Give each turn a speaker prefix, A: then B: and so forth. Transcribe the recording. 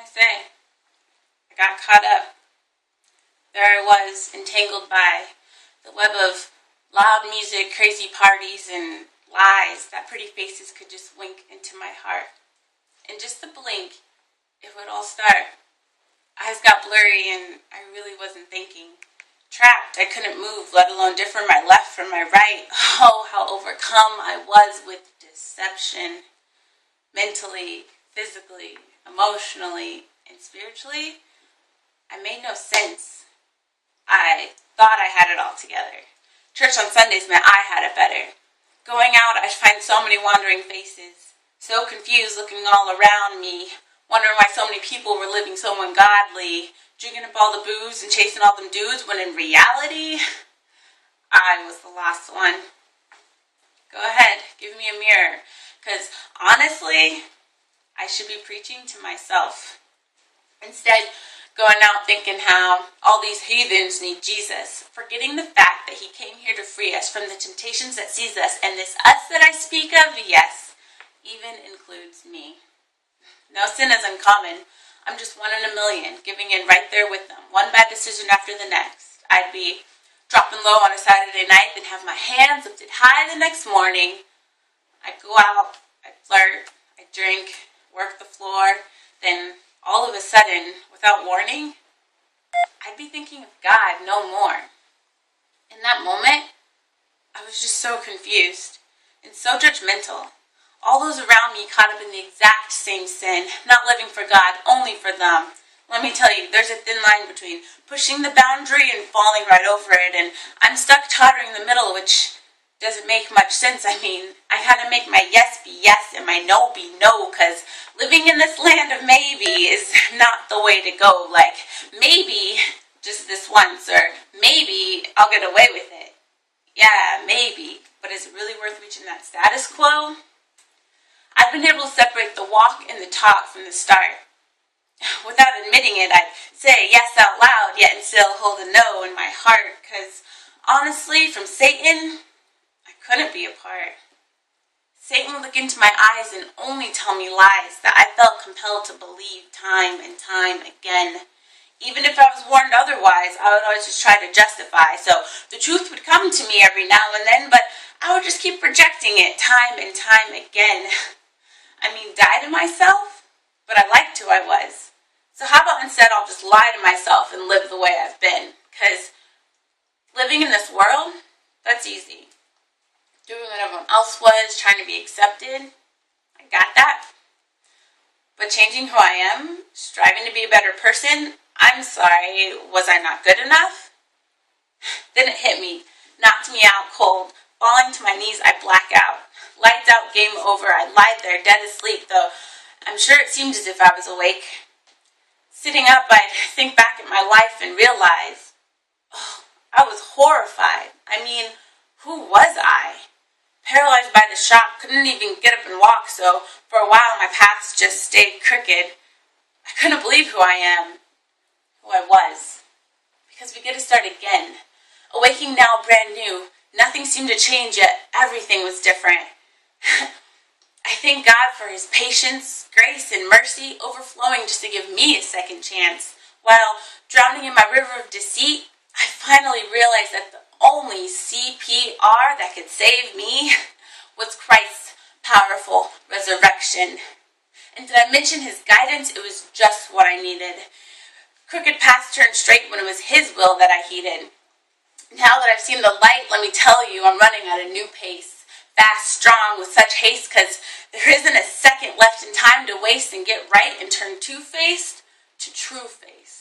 A: I say? I got caught up. There I was, entangled by the web of loud music, crazy parties, and lies that pretty faces could just wink into my heart. In just a blink, it would all start. Eyes got blurry and I really wasn't thinking. Trapped, I couldn't move, let alone differ my left from my right. Oh, how overcome I was with deception. Mentally, physically, emotionally, and spiritually, I made no sense. I thought I had it all together. Church on Sundays meant I had it better. Going out, I'd find so many wandering faces, so confused looking all around me, wondering why so many people were living so ungodly, drinking up all the booze and chasing all them dudes, when in reality, I was the lost one. Go ahead, give me a mirror, because honestly, I should be preaching to myself. Instead, going out thinking how all these heathens need Jesus, forgetting the fact that he came here to free us from the temptations that seize us, and this us that I speak of, yes, even includes me. No sin is uncommon. I'm just one in a million, giving in right there with them, one bad decision after the next. I'd be dropping low on a Saturday night, then have my hands lifted high the next morning. I'd go out, I'd flirt, I'd drink, work the floor, then all of a sudden, without warning, I'd be thinking of God no more. In that moment, I was just so confused and so judgmental. All those around me caught up in the exact same sin, not living for God, only for them. Let me tell you, there's a thin line between pushing the boundary and falling right over it, and I'm stuck tottering in the middle, which doesn't make much sense. I mean, I had to make my yes be yes and my no be no, because living in this land of maybe is not the way to go. Like, maybe just this once, or maybe I'll get away with it. Yeah, maybe, but is it really worth reaching that status quo? I've been able to separate the walk and the talk from the start. Without admitting it, I'd say yes out loud, yet and still hold a no in my heart, because honestly, from Satan, I couldn't be apart. Satan would look into my eyes and only tell me lies that I felt compelled to believe time and time again. Even if I was warned otherwise, I would always just try to justify. So the truth would come to me every now and then, but I would just keep projecting it time and time again. I mean, die to myself, but I liked who I was. So how about instead I'll just lie to myself and live the way I've been? Because living in this world, that's easy. Doing what everyone else was, trying to be accepted, I got that. But changing who I am, striving to be a better person, I'm sorry, was I not good enough? Then it hit me, knocked me out cold. Falling to my knees, I black out. Lights out, game over. I lied there, dead asleep, though I'm sure it seemed as if I was awake. Sitting up, I'd think back at my life and realize, I was horrified. I mean, who was I? Paralyzed by the shock, couldn't even get up and walk, so for a while my paths just stayed crooked. I couldn't believe who I am, who I was. Because we get to start again. Awaking now, brand new. Nothing seemed to change, yet everything was different. I thank God for his patience, grace, and mercy overflowing just to give me a second chance. While drowning in my river of deceit, I finally realized that the only CPR that could save me was Christ's powerful resurrection. And did I mention his guidance? It was just what I needed. Crooked paths turned straight when it was his will that I heeded. Now that I've seen the light, let me tell you, I'm running at a new pace. Fast, strong, with such haste, because there isn't a second left in time to waste and get right and turn two-faced to TrueFaced.